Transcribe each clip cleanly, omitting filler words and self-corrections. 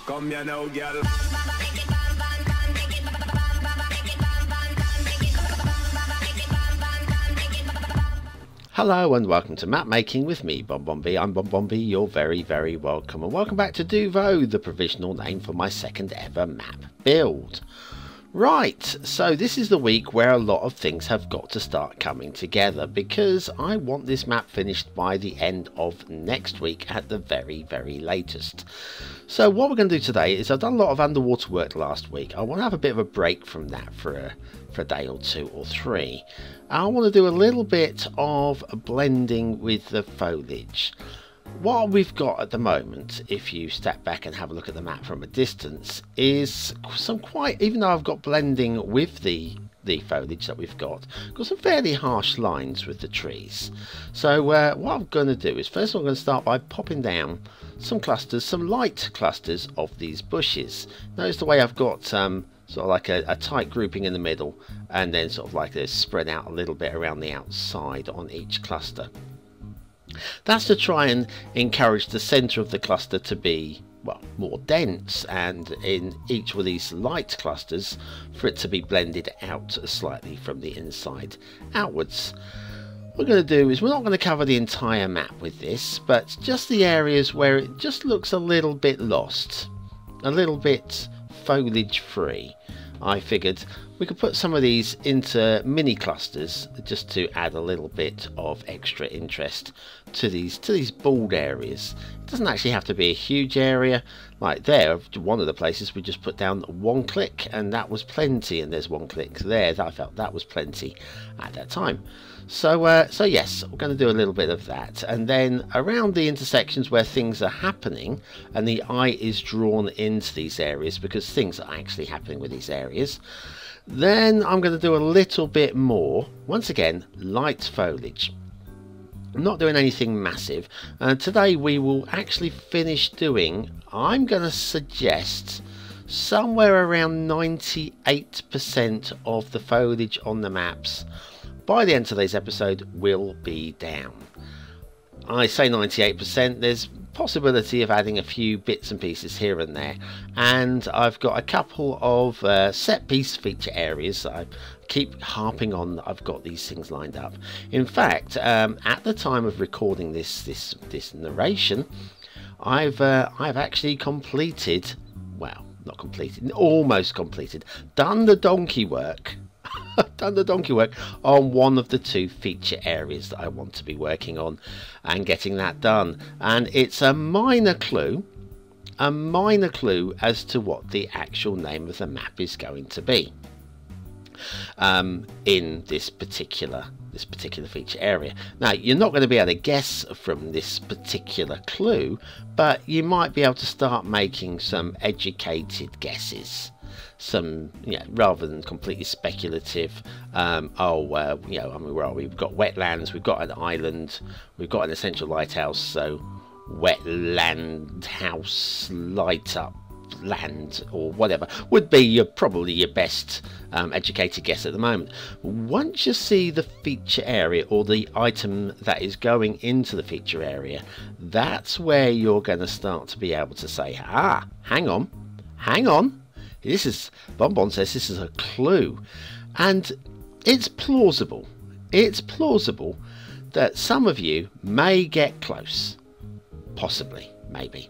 Come here now, girl. Hello and welcome to Map Making with me, BonBonB. I'm BonBonB, you're very, very welcome. And welcome back to Duvo, the provisional name for my second ever map build. Right, so this is the week where a lot of things have got to start coming together because I want this map finished by the end of next week at the very, very latest. So what we're going to do today is I've done a lot of underwater work last week. I want to have a bit of a break from that for a day or two or three. I want to do a little bit of blending with the foliage. What we've got at the moment, if you step back and have a look at the map from a distance, is some quite, even though I've got blending with the foliage that we've got some fairly harsh lines with the trees. So what I'm going to do is first of all I'm going to start by popping down some clusters, some light clusters of these bushes. Notice the way I've got sort of like a tight grouping in the middle and then sort of like this spread out a little bit around the outside on each cluster. That's to try and encourage the centre of the cluster to be, well, more dense, and in each of these light clusters for it to be blended out slightly from the inside outwards. What we're going to do is we're not going to cover the entire map with this, but just the areas where it just looks a little bit lost, a little bit foliage free. I figured we could put some of these into mini clusters just to add a little bit of extra interest to these bald areas. It doesn't actually have to be a huge area. Like there, one of the places we just put down one click and that was plenty, and there's one click there that I felt that was plenty at that time. So yes, we're going to do a little bit of that, and then around the intersections where things are happening and the eye is drawn into these areas because things are actually happening with these areas, then I'm going to do a little bit more, once again, light foliage. I'm not doing anything massive. Today we will actually finish doing, I'm going to suggest, somewhere around 98% of the foliage on the maps by the end of today's episode will be down. I say 98%, there's possibility of adding a few bits and pieces here and there, and I've got a couple of set piece feature areas that I keep harping on that I've got these things lined up. In fact, at the time of recording this narration, I've actually completed, well, not completed, almost completed, done the donkey work on one of the two feature areas that I want to be working on and getting that done, and it's a minor clue as to what the actual name of the map is going to be in this particular feature area. Now you're not going to be able to guess from this particular clue, but you might be able to start making some educated guesses. Some, rather than completely speculative. I mean, where are we? We've got wetlands, we've got an island, we've got an essential lighthouse. So, wetland house, light up land, or whatever would be probably your best educated guess at the moment. Once you see the feature area or the item that is going into the feature area, that's where you're going to start to be able to say, hang on. This is, BonBon says this is a clue, and it's plausible that some of you may get close, possibly, maybe.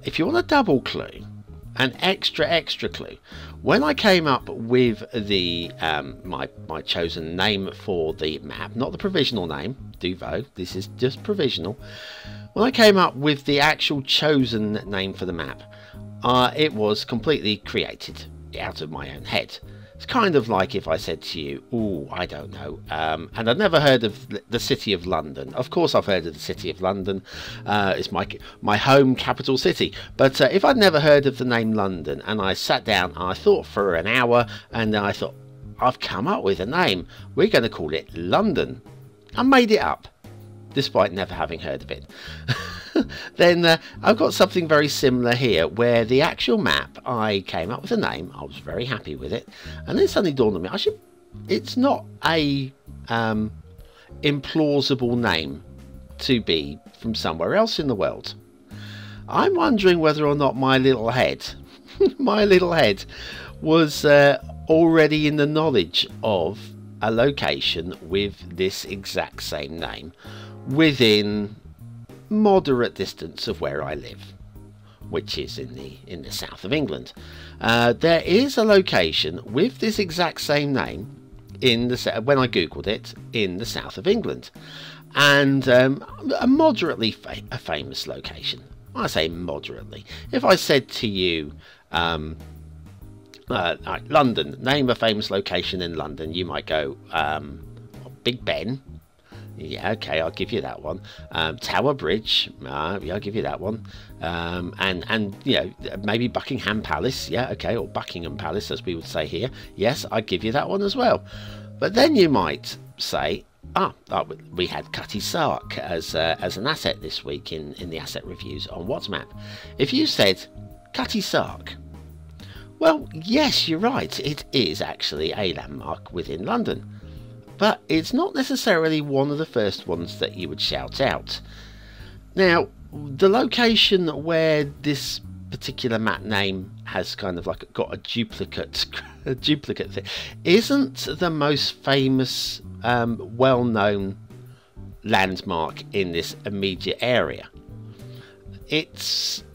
If you want a double clue, an extra clue, when I came up with the my chosen name for the map, not the provisional name, Duvo, this is just provisional. When I came up with the actual chosen name for the map, it was completely created out of my own head. It's kind of like if I said to you, I don't know, and I'd never heard of the City of London. Of course I've heard of the City of London, it's my home capital city, but if I'd never heard of the name London, and I sat down and I thought for an hour, and then I thought, I've come up with a name, we're going to call it London. I made it up, despite never having heard of it. Then I've got something very similar here, where the actual map, I came up with a name, I was very happy with it, and then suddenly dawned on me, it's not a implausible name to be from somewhere else in the world. I'm wondering whether or not my little head, my little head, was already in the knowledge of a location with this exact same name within moderate distance of where I live, which is in the south of England. There is a location with this exact same name in the, when I googled it, in the south of England, and a moderately famous location. I say moderately. If I said to you, London, name a famous location in London, you might go Big Ben. Yeah, okay, I'll give you that one. Tower Bridge, yeah, I'll give you that one. And you know, maybe Buckingham Palace, yeah, okay, or Buckingham Palace, as we would say here. Yes, I'd give you that one as well. But then you might say, we had Cutty Sark as an asset this week in the asset reviews on What's Map. If you said Cutty Sark, well, yes, you're right, it is actually a landmark within London. But it's not necessarily one of the first ones that you would shout out. Now, the location where this particular map name has kind of like got a duplicate thing isn't the most famous, well-known landmark in this immediate area.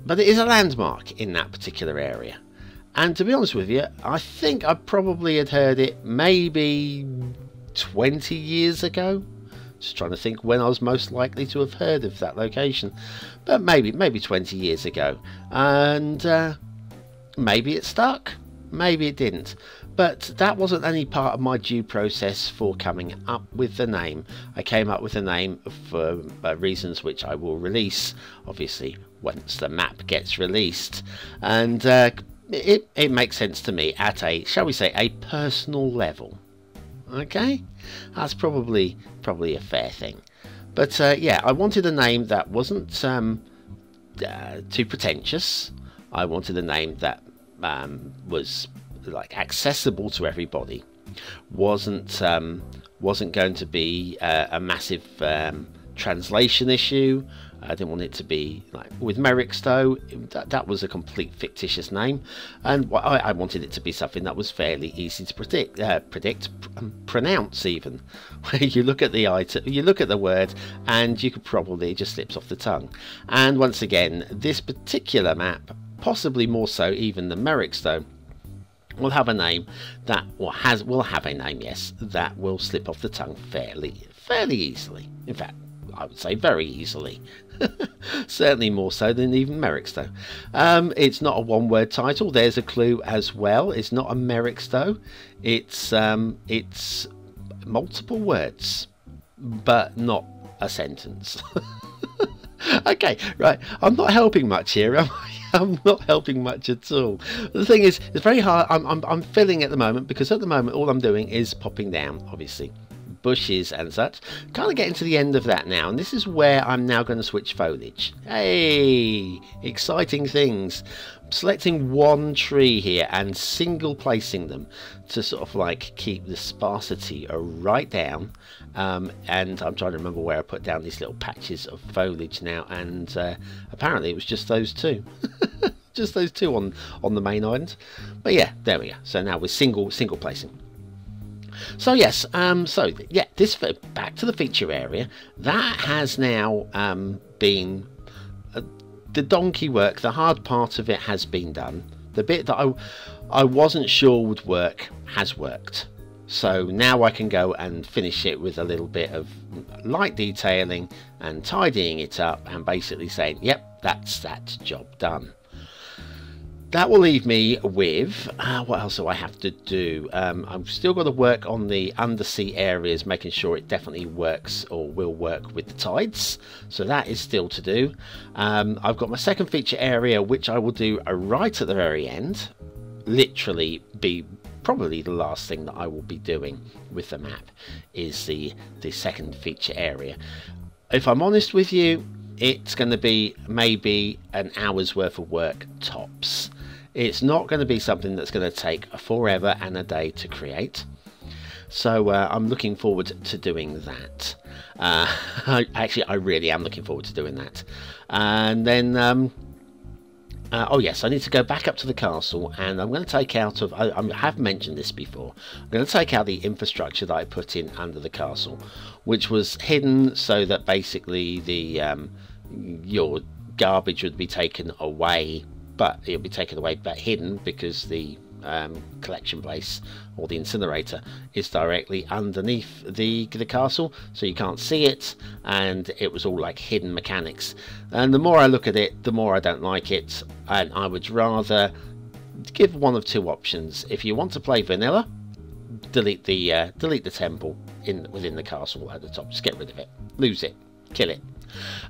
But it is a landmark in that particular area. And to be honest with you, I think I probably had heard it maybe 20 years ago. Just trying to think when I was most likely to have heard of that location, but maybe 20 years ago, and maybe it stuck, maybe it didn't, but that wasn't any part of my due process for coming up with the name. I came up with the name for reasons which I will release, obviously, once the map gets released, and it makes sense to me at a, shall we say, a personal level. Okay, that's probably a fair thing. But yeah, I wanted a name that wasn't too pretentious. I wanted a name that was like accessible to everybody. Wasn't going to be a massive translation issue. I didn't want it to be like with Merrickstowe. That was a complete fictitious name, and I wanted it to be something that was fairly easy to pronounce. Even where you look at the item, you look at the word, and you could probably, it just slips off the tongue. And once again, this particular map, possibly more so even than Merrickstowe, will have a name that, or will have a name, yes, that will slip off the tongue fairly easily. In fact, I would say very easily. Certainly more so than even Merrickstowe. It's not a one-word title. There's a clue as well. It's not a Merrickstowe. It's multiple words, but not a sentence. Okay, right. I'm not helping much here, am I? I'm not helping much at all. The thing is, it's very hard. I'm filling at the moment, because at the moment all I'm doing is popping down, obviously, bushes and such. Kind of getting to the end of that now, and this is where I'm now going to switch foliage. Hey, exciting things. I'm selecting one tree here and single placing them to sort of like keep the sparsity right down, and I'm trying to remember where I put down these little patches of foliage now, and apparently it was just those two. Just those two on the main island. But yeah, there we go. So now we're single placing. So yes, so yeah, this, back to the feature area, that has now been the donkey work. The hard part of it has been done. The bit that I wasn't sure would work has worked. So now I can go and finish it with a little bit of light detailing and tidying it up and basically saying, yep, that's that job done. That will leave me with, what else do I have to do? I've still got to work on the undersea areas, making sure it definitely works or will work with the tides. So that is still to do. I've got my second feature area, which I will do right at the very end. Literally be probably the last thing that I will be doing with the map is the second feature area. If I'm honest with you, it's going to be maybe an hour's worth of work tops. It's not going to be something that's going to take forever and a day to create. So I'm looking forward to doing that. Actually, I really am looking forward to doing that. And then Oh yes, I need to go back up to the castle, and I'm going to take out of, I have mentioned this before, I'm going to take out the infrastructure that I put in under the castle, which was hidden so that basically the your garbage would be taken away, but it would be taken away but hidden, because the collection place, or the incinerator, is directly underneath the castle, so you can't see it, and it was all like hidden mechanics. And the more I look at it, the more I don't like it, and I would rather give one of two options. If you want to play vanilla, delete the temple within the castle at the top, just get rid of it, lose it, kill it.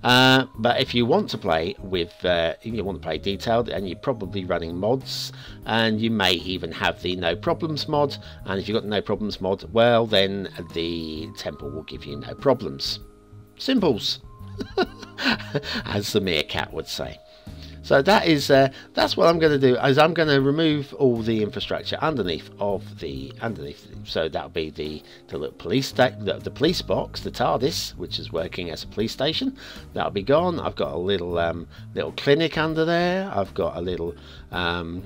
But if you want to play with, you want to play detailed, and you're probably running mods, and you may even have the no problems mod, and if you've got the no problems mod, well, then the temple will give you no problems. Simples, as the meerkat would say. So that's what I'm going to do, is I'm going to remove all the infrastructure underneath. So that'll be the little police the police box, the TARDIS, which is working as a police station. That'll be gone. I've got a little clinic under there. I've got a little a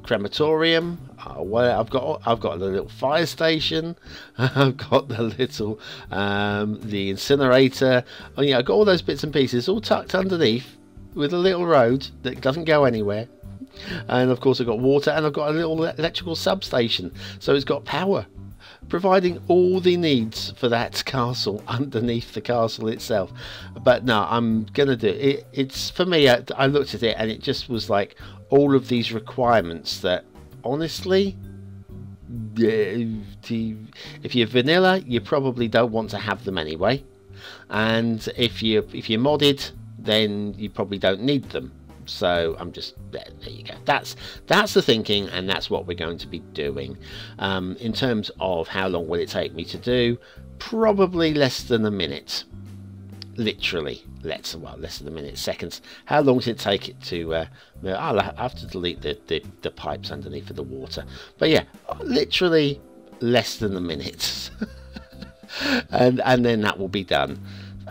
crematorium. I've got a little fire station. I've got the little the incinerator. Oh, yeah, I've got all those bits and pieces all tucked underneath, with a little road that doesn't go anywhere. And of course I've got water, and I've got a little electrical substation, so it's got power, providing all the needs for that castle underneath the castle itself. But no, I'm gonna do it. It's, for me, I looked at it and it just was like all of these requirements that, honestly, if you're vanilla, you probably don't want to have them anyway, and if you're modded, then you probably don't need them. So I'm just there you go. That's the thinking, and that's what we're going to be doing. In terms of how long will it take me to do, probably less than a minute. Literally less than a minute, seconds. How long does it take it to I'll have to delete the pipes underneath for the water, but yeah, literally less than a minute. and then that will be done.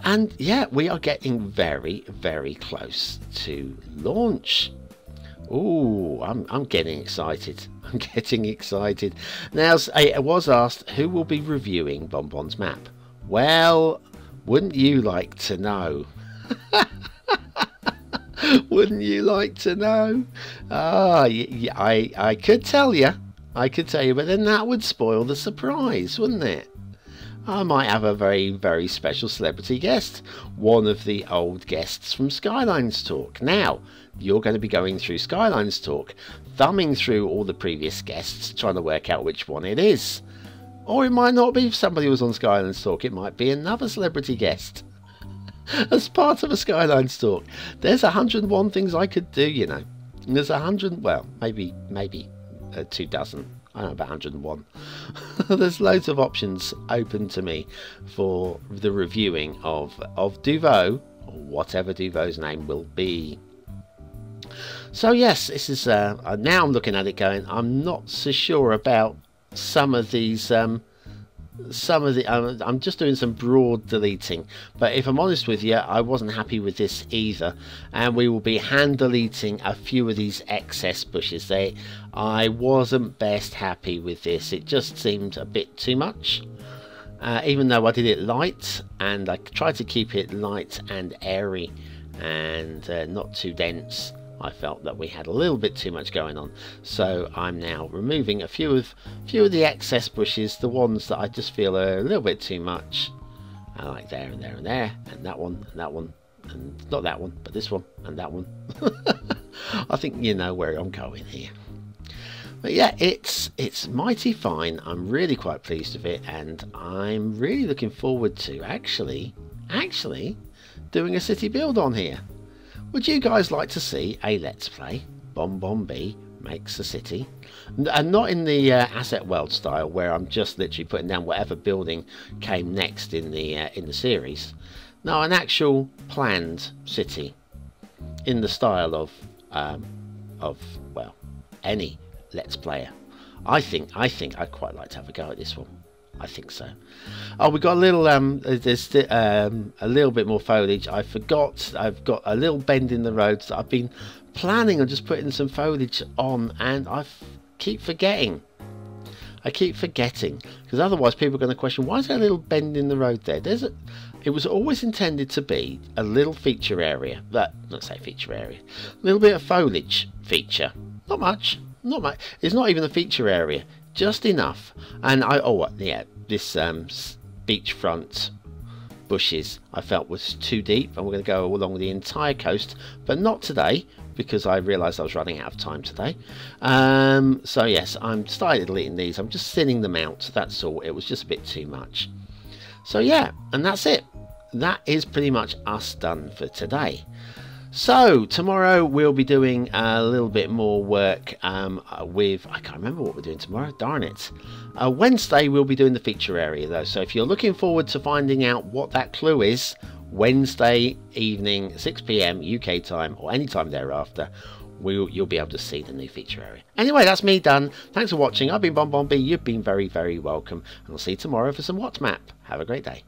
And yeah, we are getting very, very close to launch. Ooh, I'm getting excited. I'm getting excited. Now, I was asked who will be reviewing BonBon's map. Well, wouldn't you like to know? Wouldn't you like to know? I could tell you. I could tell you, but then that would spoil the surprise, wouldn't it? I might have a very, very special celebrity guest, one of the old guests from Skylines Talk. Now, you're going to be going through Skylines Talk, thumbing through all the previous guests, trying to work out which one it is. Or it might not be somebody who was on Skylines Talk, it might be another celebrity guest. As part of a Skylines Talk. There's 101 things I could do, you know. And there's 100, well, maybe 2 dozen. I don't know, about 101. There's loads of options open to me for the reviewing of Duvo, or whatever Duvo's name will be. So yes, this is now I'm looking at it going, I'm not so sure about some of these I'm just doing some broad deleting, but if I'm honest with you, I wasn't happy with this either, and we will be hand deleting a few of these excess bushes. I wasn't best happy with this. It just seemed a bit too much, even though I did it light, and I tried to keep it light and airy and not too dense. I felt that we had a little bit too much going on, so I'm now removing a few of the excess bushes, the ones that I just feel are a little bit too much. I like there and there and there, and that one, and not that one, but this one and that one. I think you know where I'm going here. But yeah, it's mighty fine. I'm really quite pleased with it, and I'm really looking forward to actually doing a city build on here. Would you guys like to see a Let's Play BonBonB makes a city? And not in the asset world style, where I'm just literally putting down whatever building came next in the series. No, an actual planned city in the style of well, any Let's Player. I think I'd quite like to have a go at this one. I think so. Oh, we got a little there's a little bit more foliage. I forgot I've got a little bend in the road that I've been planning on just putting some foliage on, and I keep forgetting. Because otherwise people are going to question, why is there a little bend in the road there? It was always intended to be a little feature area. Let's say feature area. A little bit of foliage feature. Not much. It's not even a feature area. Just enough. And this beachfront bushes I felt was too deep, and we're going to go along the entire coast, but not today, because I realised I was running out of time today. So yes, I'm started deleting these. I'm just thinning them out, that's all. It was just a bit too much. So yeah, and that's it. That is pretty much us done for today. So tomorrow we'll be doing a little bit more work with, I can't remember what we're doing tomorrow, darn it. Wednesday we'll be doing the feature area though, so if you're looking forward to finding out what that clue is, Wednesday evening 6 PM UK time, or any time thereafter, you'll be able to see the new feature area. Anyway, that's me done. Thanks for watching. I've been BonBonB. You've been very, very welcome, and I'll see you tomorrow for some What Map. Have a great day.